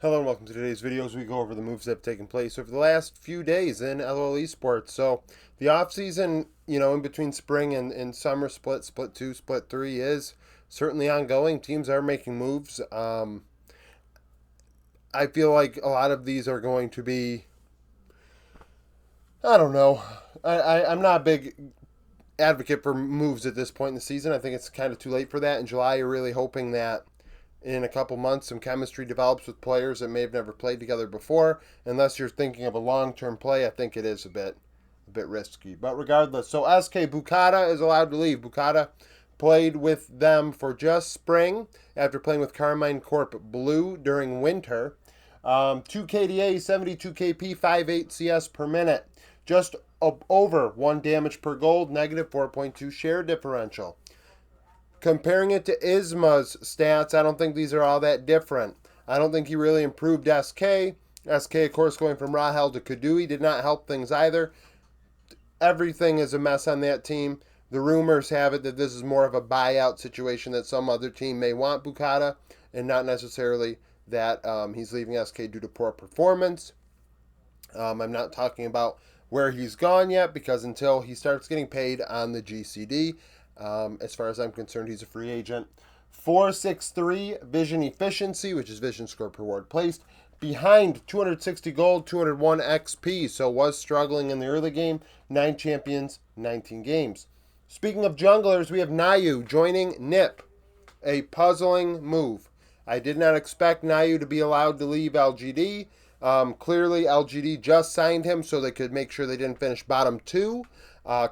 Hello and welcome to today's video as we go over the moves that have taken place over the last few days in LOL Esports. So the off season, in between spring and summer split 2, split 3 is certainly ongoing. Teams are making moves. I feel like a lot of these are going to be, I don't know. I'm not a big advocate for moves at this point in the season. I think it's kind of too late for that. In July, you're really hoping that in a couple months some chemistry develops with players that may have never played together before. Unless you're thinking of a long-term play, I think it is a bit risky. But regardless, so SK Bukata is allowed to leave. Bukata played with them for just spring after playing with Carmine Corp Blue during winter. 2 KDA, 72 KP, 5.8 CS per minute. Just over 1 damage per gold, negative 4.2 share differential. Comparing it to Isma's stats, I don't think these are all that different. I don't think he really improved SK. SK, of course, going from Rahel to Kadui did not help things either. Everything is a mess on that team. The rumors have it that this is more of a buyout situation, that some other team may want Bukata and not necessarily that he's leaving SK due to poor performance. I'm not talking about where he's gone yet because until he starts getting paid on the GCD, as far as I'm concerned, he's a free agent. 463 vision efficiency, which is vision score per ward placed, behind 260 gold, 201 XP, so was struggling in the early game. 9 champions, 19 games. Speaking of junglers, we have Nayu joining NiP. A puzzling move. I did not expect Nayu to be allowed to leave LGD. Clearly, LGD just signed him so they could make sure they didn't finish bottom 2.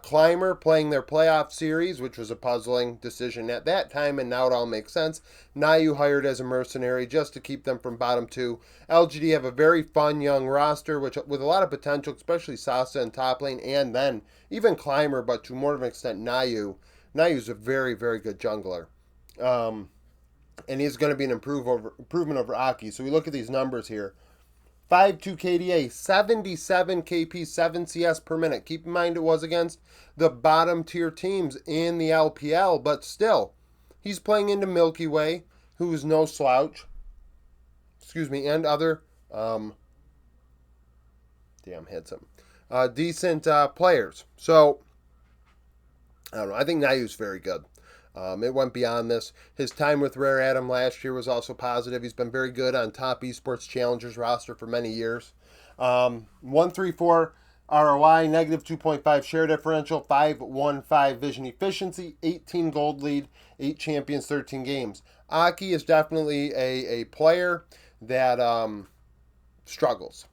Climber playing their playoff series, which was a puzzling decision at that time, and now it all makes sense. Nayu hired as a mercenary just to keep them from bottom 2. LGD have a very fun young roster, which with a lot of potential, especially Sasa in top lane, and then even Climber, but to more of an extent Nayu. Nayu's a very, very good jungler. And he's going to be an improvement over Aki. So we look at these numbers here. 5.2 KDA, 77 KP, 7 CS per minute. Keep in mind it was against the bottom tier teams in the LPL, but still, he's playing into Milky Way, who is no slouch. And other, hits him. Decent players. So, I don't know. I think Nayu's very good. It went beyond this. His time with Rare Adam last year was also positive. He's been very good on top Esports Challengers roster for many years. 134 ROI, negative 2.5 share differential, 515 vision efficiency, 18 gold lead, 8 champions, 13 games. Aki is definitely a player that struggles.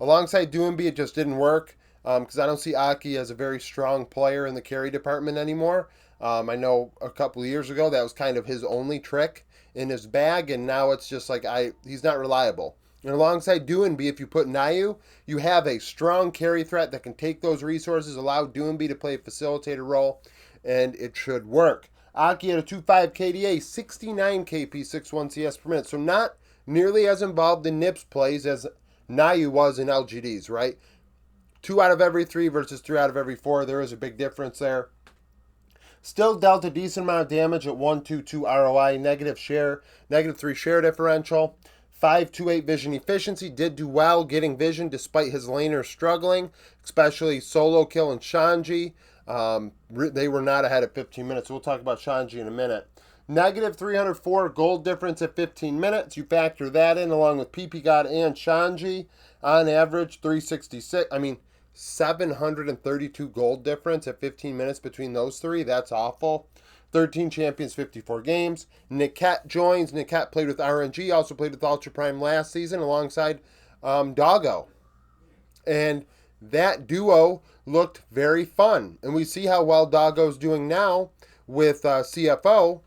Alongside Doumbé, it just didn't work because I don't see Aki as a very strong player in the carry department anymore. I know a couple of years ago that was kind of his only trick in his bag, and now it's just like he's not reliable. And alongside Doumbé, if you put Nayu, you have a strong carry threat that can take those resources, allow Doumbé to play a facilitator role, and it should work. Aki at a 2.5 KDA, 69 KP, 6.1 CS per minute, so not nearly as involved in NiP's plays as Nayu was in LGD's, right? 2 out of every 3 versus 3 out of every 4. There is a big difference there. Still dealt a decent amount of damage at 122 ROI, negative 3 share differential, 528 vision efficiency. Did do well getting vision despite his laner struggling, especially solo kill and Shanji. They were not ahead at 15 minutes. We'll talk about Shanji in a minute. Negative 304 gold difference at 15 minutes. You factor that in along with PP God and Shanji. On average, 366. 732 gold difference at 15 minutes between those 3. That's awful. 13 champions, 54 games. Niket joins. Niket played with RNG, also played with Ultra Prime last season alongside Doggo. And that duo looked very fun. And we see how well Doggo's doing now with CFO.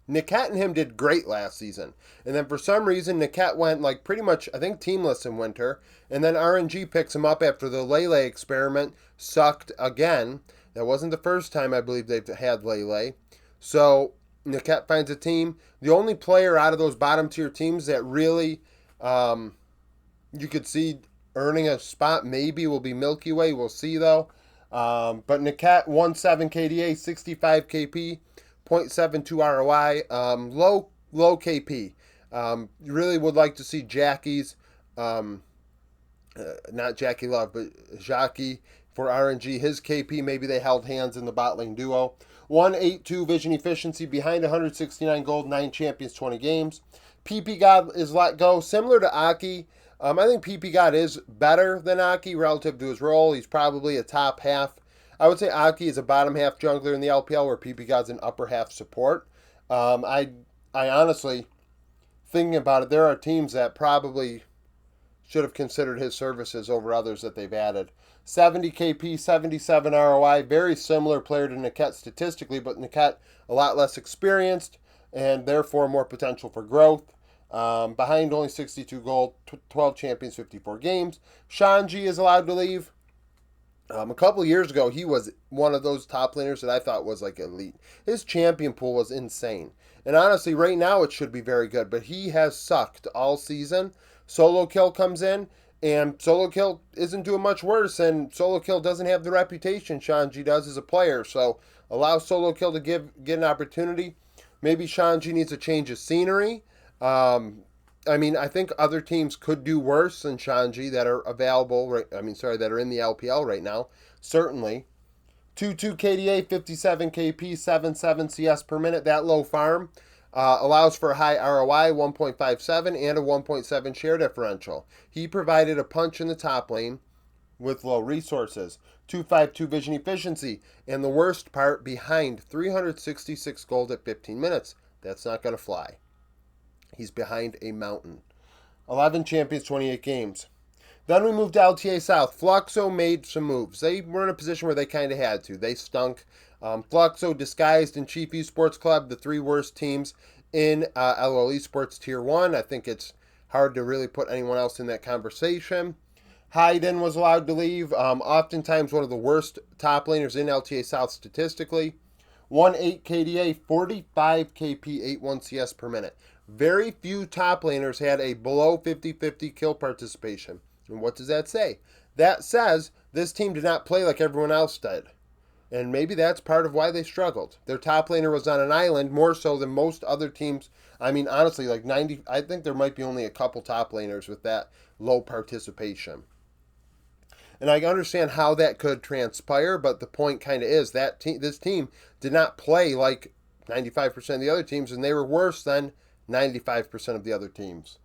Niket and him did great last season. And then for some reason, Niket went pretty much, I think, teamless in winter. And then RNG picks him up after the Lele experiment sucked again. That wasn't the first time I believe they've had Lele. So Niket finds a team. The only player out of those bottom tier teams that really you could see earning a spot maybe will be Milky Way. We'll see though. But Niket 1.7 KDA, 65 KP. 0.72 ROI, low KP. Really would like to see Jackie's, not Jackie Love, but Jackie for RNG. His KP, maybe they held hands in the bot lane duo. 182 vision efficiency, behind 169 gold, 9 champions, 20 games. PP God is let go, similar to Aki. I think PP God is better than Aki relative to his role. He's probably a top half. I would say Aki is a bottom half jungler in the LPL, where PP God's an upper half support. I honestly, thinking about it, there are teams that probably should have considered his services over others that they've added. 70 KP, 77 ROI, very similar player to Niket statistically, but Niket a lot less experienced and therefore more potential for growth. Behind only 62 gold, 12 champions, 54 games. Shanji is allowed to leave. A couple of years ago, he was one of those top laners that I thought was like elite. His champion pool was insane. And honestly, right now it should be very good, but he has sucked all season. Solo Kill comes in, and Solo Kill isn't doing much worse, and Solo Kill doesn't have the reputation Shanji does as a player, so allow Solo Kill to get an opportunity. Maybe Shanji needs a change of scenery. I think other teams could do worse than Shanji that are available, that are in the LPL right now, certainly. 2-2 KDA, 57 KP, 7-7 CS per minute, that low farm. Allows for a high ROI, 1.57, and a 1.7 share differential. He provided a punch in the top lane with low resources. 252 vision efficiency, and the worst part, behind 366 gold at 15 minutes. That's not going to fly. He's behind a mountain. 11 champions, 28 games. Then we moved to LTA South. Fluxo made some moves. They were in a position where they kind of had to. They stunk. Fluxo disguised in Chief Esports Club, the 3 worst teams in LOL Esports Tier 1. I think it's hard to really put anyone else in that conversation. Hayden was allowed to leave. Oftentimes one of the worst top laners in LTA South statistically. 1-8 KDA, 45 KP, 8-1 CS per minute. Very few top laners had a below 50-50 kill participation. And what does that say? That says this team did not play like everyone else did. And maybe that's part of why they struggled. Their top laner was on an island more so than most other teams. I mean, honestly, like 90, I think there might be only a couple top laners with that low participation. And I understand how that could transpire, but the point kind of is that this team did not play like 95% of the other teams, and they were worse than 95% of the other teams.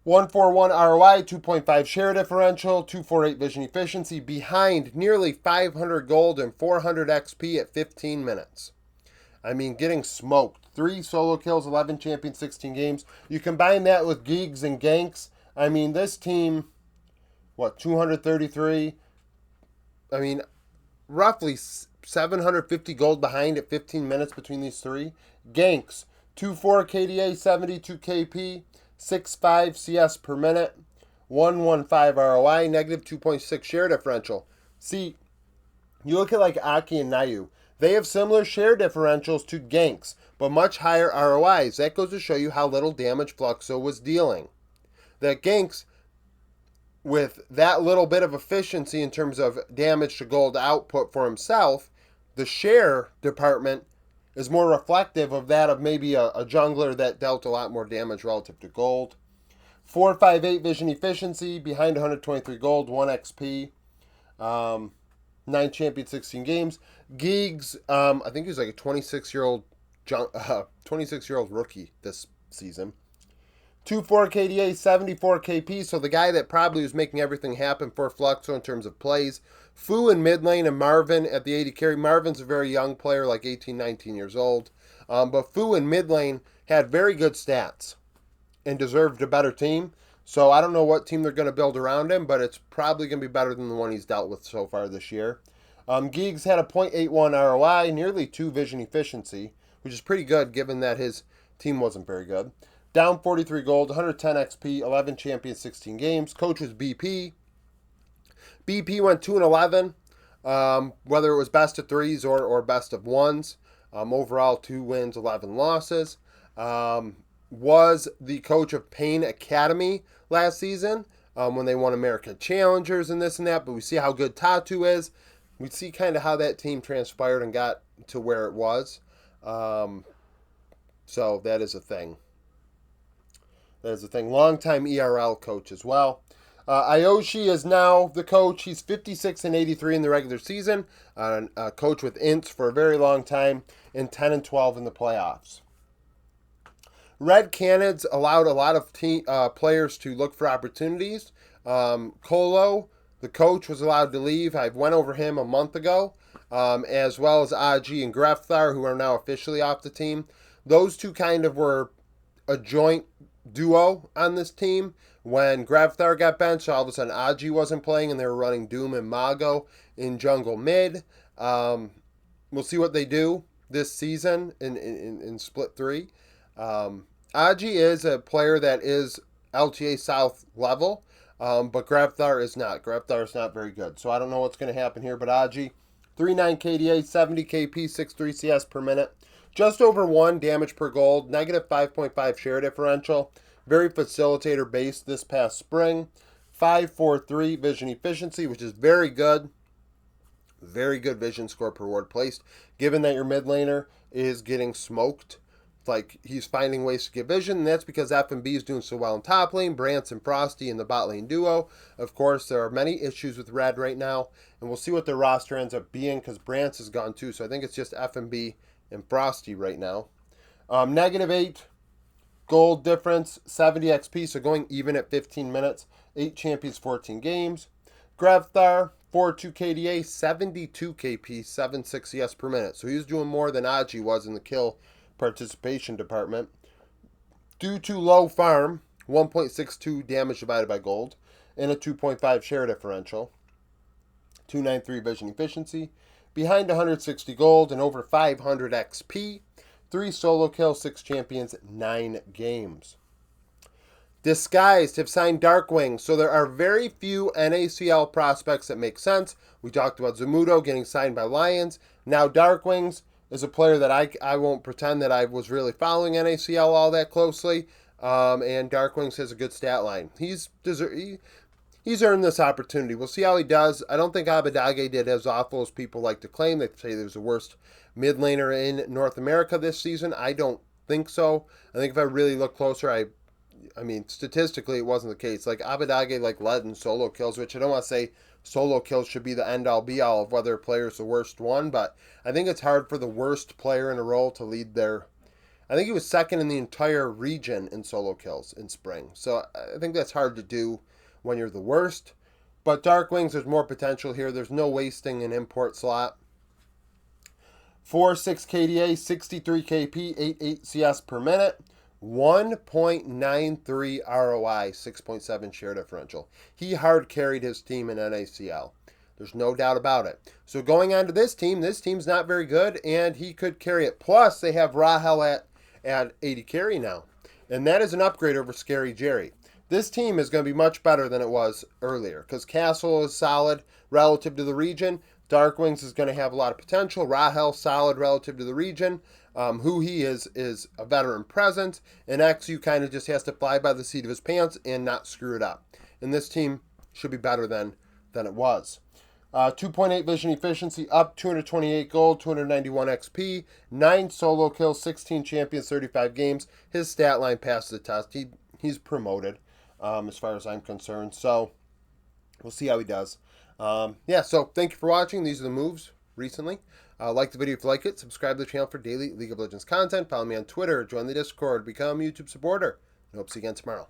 141 ROI, 2.5 share differential, 248 vision efficiency, behind nearly 500 gold and 400 XP at 15 minutes. I mean, getting smoked. 3 solo kills, 11 champions, 16 games. You combine that with gigs and ganks. I mean, this team, 233? I mean, roughly 750 gold behind at 15 minutes between these 3. Ganks, 2-4 KDA, 72 KP, 6.5 CS per minute, 115 ROI, negative 2.6 share differential. See, you look at like Aki and Nayu. They have similar share differentials to ganks, but much higher ROIs. That goes to show you how little damage Fluxo was dealing. That ganks, with that little bit of efficiency in terms of damage to gold output for himself, the share department is more reflective of that of maybe a jungler that dealt a lot more damage relative to gold. 458 vision efficiency, behind 123 gold, 1 XP, 9 champions, 16 games. Giggs, I think he was like a 26-year-old rookie this season. 2-4 KDA, 74 KP, so the guy that probably was making everything happen for Fluxo in terms of plays. Fu in mid lane and Marvin at the AD carry. Marvin's a very young player, like 18, 19 years old. But Fu in mid lane had very good stats and deserved a better team. So I don't know what team they're going to build around him, but it's probably going to be better than the one he's dealt with so far this year. Giggs had a 0.81 ROI, nearly 2 vision efficiency, which is pretty good given that his team wasn't very good. Down 43 gold, 110 XP, 11 champions, 16 games. Coach was BP. BP went 2-11, whether it was best of 3s or best of 1s. Overall, 2 wins, 11 losses. Was the coach of Pain Academy last season when they won America Challengers and this and that. But we see how good Tatu is. We see kind of how that team transpired and got to where it was. So that is a thing. That is the thing. Longtime ERL coach as well. Ayoshi is now the coach. He's 56 and 83 in the regular season. A coach with ints for a very long time, and 10 and 12 in the playoffs. Red Canids allowed a lot of players to look for opportunities. Colo, the coach, was allowed to leave. I went over him a month ago, as well as Aji and Grefthar, who are now officially off the team. Those two kind of were a joint duo on this team. When Grefthar got benched, all of a sudden Aji wasn't playing, and they were running Doom and Mago in jungle mid. We'll see what they do this season in Split 3. Aji is a player that is LTA South level, but Grefthar is not. Grefthar is not very good. So I don't know what's going to happen here, but Aji, 3.9 KDA, 70 KP, 6.3 CS per minute. Just over 1 damage per gold, negative 5.5 share differential. Very facilitator based this past spring. 5.43 vision efficiency, which is very good. Very good vision score per ward placed. Given that your mid laner is getting smoked, like he's finding ways to get vision, and that's because FMB is doing so well in top lane. Brance and Frosty in the bot lane duo. Of course, there are many issues with Red right now, and we'll see what their roster ends up being because Brance is gone too. So I think it's just FMB and Frosty right now. Negative 8 gold difference, 70 XP, so going even at 15 minutes. 8 champions, 14 games. Grefthar, 4.2 KDA, 72 KP, 7.6 CS per minute. So he's doing more than Aji was in the kill participation department. Due to low farm, 1.62 damage divided by gold, and a 2.5 share differential. 293 vision efficiency. Behind 160 gold and over 500 XP. 3 solo kills, 6 champions, 9 games. Disguised have signed Darkwing, so there are very few NACL prospects that make sense. We talked about Zamudo getting signed by Lions. Now Darkwings is a player that I won't pretend that I was really following NACL all that closely. And Darkwings has a good stat line. He's earned this opportunity. We'll see how he does. I don't think Abadage did as awful as people like to claim. They say he was the worst mid laner in North America this season. I don't think so. I think if I really look closer, I mean, statistically, it wasn't the case. Like, Abadage, led in solo kills, which I don't want to say solo kills should be the end-all, be-all of whether a player is the worst one, but I think it's hard for the worst player in a role to lead their... I think he was second in the entire region in solo kills in spring. So I think that's hard to do when you're the worst. But Darkwings, there's more potential here. There's no wasting an import slot. 4.6 KDA, 63 KP, 8.8 CS per minute. 1.93 ROI, 6.7 share differential. He hard carried his team in NACL. There's no doubt about it. So going on to this team's not very good, and he could carry it. Plus, they have Rahel at 80 carry now. And that is an upgrade over Scary Jerry. This team is going to be much better than it was earlier, because Castle is solid relative to the region. Darkwings is going to have a lot of potential. Rahel solid relative to the region. Who he is a veteran presence, and XU kind of just has to fly by the seat of his pants and not screw it up. And this team should be better than it was. 2.8 vision efficiency, up 228 gold, 291 XP, 9 solo kills, 16 champions, 35 games. His stat line passed the test. He's promoted, as far as I'm concerned. So we'll see how he does. So thank you for watching. These are the moves recently. Like the video if you like it. Subscribe to the channel for daily League of Legends content. Follow me on Twitter. Join the Discord. Become a YouTube supporter. And hope to see you again tomorrow.